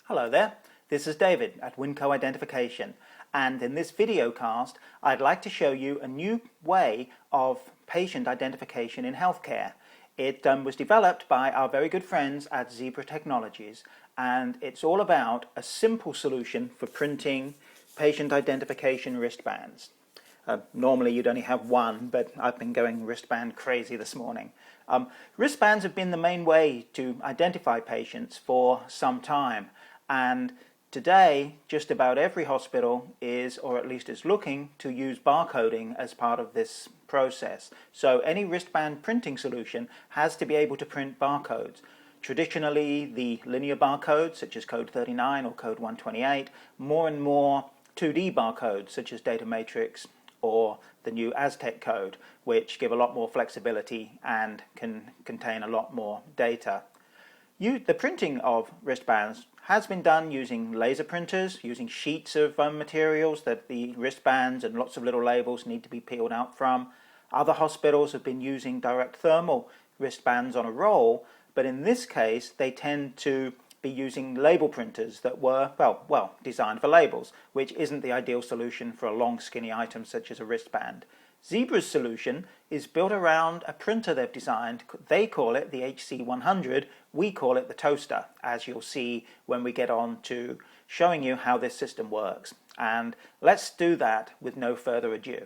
Hello there, this is David at Winco Identification, and in this video cast I'd like to show you a new way of patient identification in healthcare. It was developed by our very good friends at Zebra Technologies, and it's all about a simple solution for printing patient identification wristbands. Normally you'd only have one, but I've been going wristband crazy this morning. Wristbands have been the main way to identify patients for some time, and today just about every hospital is, or at least is looking to use barcoding as part of this process. So any wristband printing solution has to be able to print barcodes. Traditionally the linear barcodes such as code 39 or code 128, more and more 2D barcodes such as data matrix or the new Aztec code, which give a lot more flexibility and can contain a lot more data. The printing of wristbands has been done using laser printers, using sheets of materials that the wristbands and lots of little labels need to be peeled out from. Other hospitals have been using direct thermal wristbands on a roll, but in this case they tend to be using label printers that were, well, designed for labels, which isn't the ideal solution for a long skinny item such as a wristband. Zebra's solution is built around a printer they've designed. They call it the HC100, we call it the toaster, as you'll see when we get on to showing you how this system works. And let's do that with no further ado.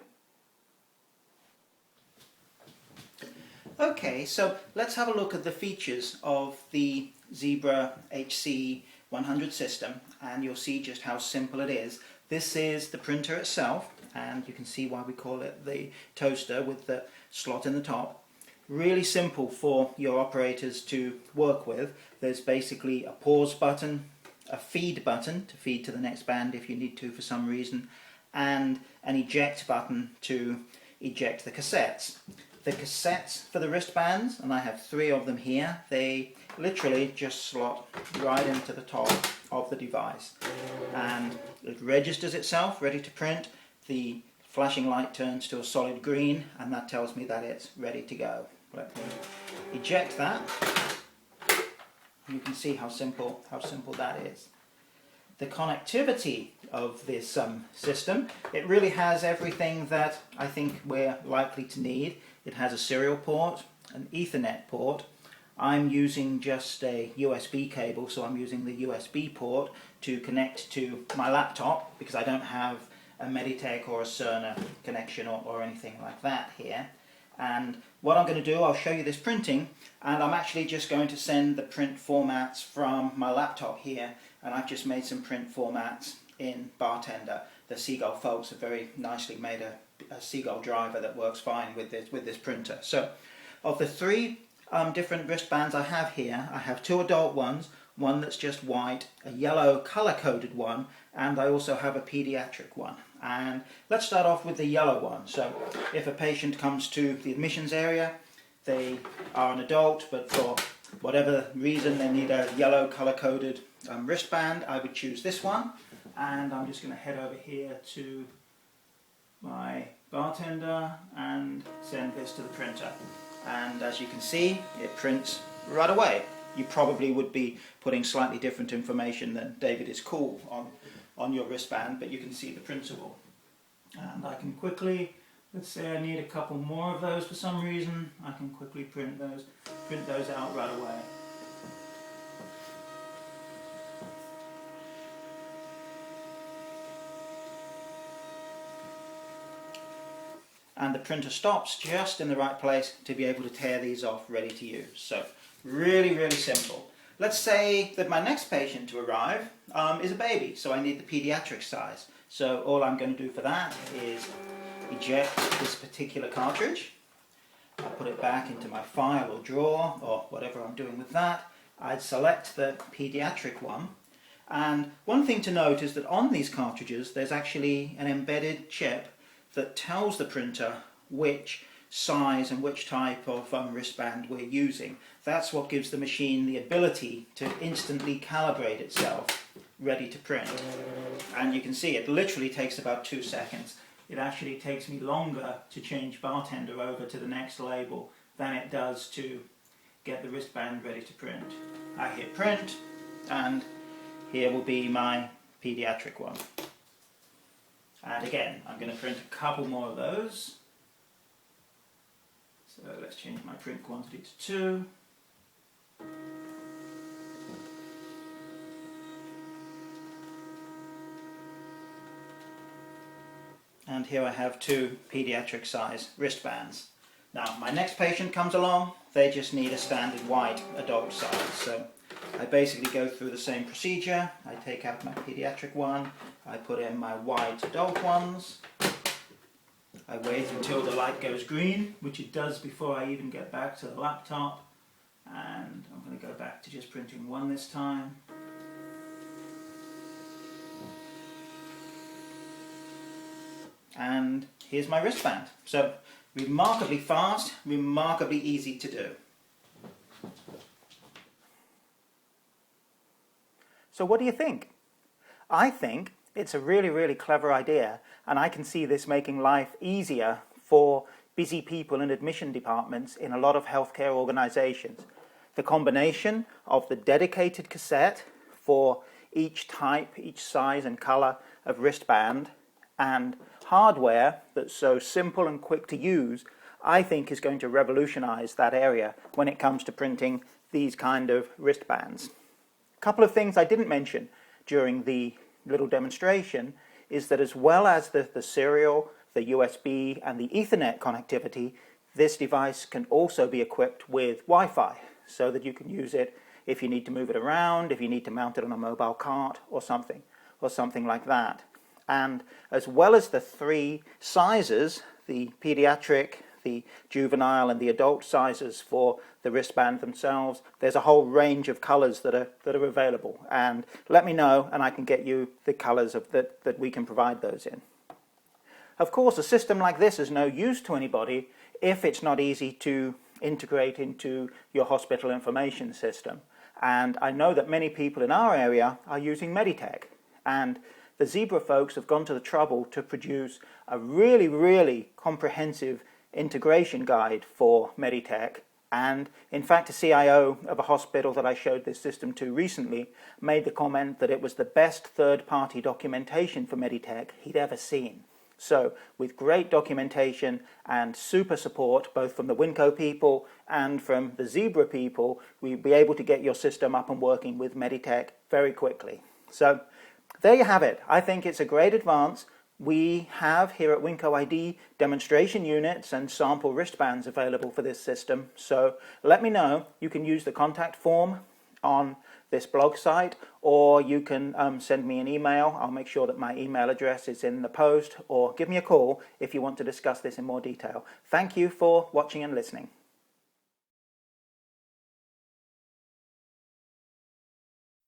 Okay, so let's have a look at the features of the Zebra HC100 system, and you'll see just how simple it is. This is the printer itself, and you can see why we call it the toaster with the slot in the top. Really simple for your operators to work with. There's basically a pause button, a feed button to feed to the next band if you need to for some reason, and an eject button to eject the cassettes. The cassettes for the wristbands, and I have 3 of them here, they literally just slot right into the top of the device, and it registers itself ready to print. The flashing light turns to a solid green, and that tells me that it's ready to go. Let me eject that. You can see how simple that is. The connectivity of this system, it really has everything that I think we're likely to need. It has a serial port, an Ethernet port. I'm using just a USB cable, so I'm using the USB port to connect to my laptop because I don't have a Meditech or a Cerner connection or anything like that here. And what I'm going to do, I'll show you this printing, and I'm actually just going to send the print formats from my laptop here, and I've just made some print formats in Bartender. The Seagull folks have very nicely made a Seagull driver that works fine with this printer. So of the 3 different wristbands I have here, I have 2 adult ones, one that's just white, a yellow color-coded one, and I also have a pediatric one. And let's start off with the yellow one. So if a patient comes to the admissions area, they are an adult, but for whatever reason they need a yellow color-coded wristband, I would choose this one. And I'm just going to head over here to my Bartender and send this to the printer. And as you can see, it prints right away. You probably would be putting slightly different information than David is cool on your wristband, but you can see the principle. And I can quickly, let's say I need a couple more of those for some reason, I can quickly print those out right away. And the printer stops just in the right place to be able to tear these off ready to use. So really, really simple. Let's say that my next patient to arrive is a baby, so I need the pediatric size. So all I'm going to do for that is eject this particular cartridge. I'll put it back into my file or drawer or whatever I'm doing with that. I'd select the pediatric one. And one thing to note is that on these cartridges there's actually an embedded chip that tells the printer which size and which type of wristband we're using. That's what gives the machine the ability to instantly calibrate itself ready to print. And you can see it literally takes about 2 seconds. It actually takes me longer to change Bartender over to the next label than it does to get the wristband ready to print. I hit print and here will be my pediatric one. And again, I'm going to print a couple more of those. So let's change my print quantity to 2. And here I have 2 pediatric size wristbands. Now my next patient comes along, they just need a standard white adult size. So I basically go through the same procedure. I take out my pediatric one, I put in my white adult ones. I wait until the light goes green, which it does before I even get back to the laptop. And I'm going to go back to just printing 1 this time. And here's my wristband. So remarkably fast, remarkably easy to do. So what do you think? I think it's a really, really clever idea, and I can see this making life easier for busy people in admission departments in a lot of healthcare organizations. The combination of the dedicated cassette for each type, each size and color of wristband, and hardware that's so simple and quick to use, I think is going to revolutionize that area when it comes to printing these kind of wristbands. A couple of things I didn't mention during the little demonstration is that as well as the serial, the USB and the Ethernet connectivity, this device can also be equipped with Wi-Fi so that you can use it if you need to move it around, if you need to mount it on a mobile cart or something like that. And as well as the 3 sizes, the pediatric, the juvenile and the adult sizes for the wristband themselves, there's a whole range of colors that are available. And let me know and I can get you the colors that we can provide those in. Of course, a system like this is no use to anybody if it's not easy to integrate into your hospital information system. And I know that many people in our area are using Meditech. And the Zebra folks have gone to the trouble to produce a really, really comprehensive integration guide for Meditech. And in fact, a CIO of a hospital that I showed this system to recently made the comment that it was the best third-party documentation for Meditech he'd ever seen. So with great documentation and super support, both from the Winco people and from the Zebra people, we'll be able to get your system up and working with Meditech very quickly. So there you have it. I think it's a great advance. We have here at Winco ID demonstration units and sample wristbands available for this system. So let me know. You can use the contact form on this blog site, or you can send me an email. I'll make sure that my email address is in the post, or give me a call if you want to discuss this in more detail. Thank you for watching and listening.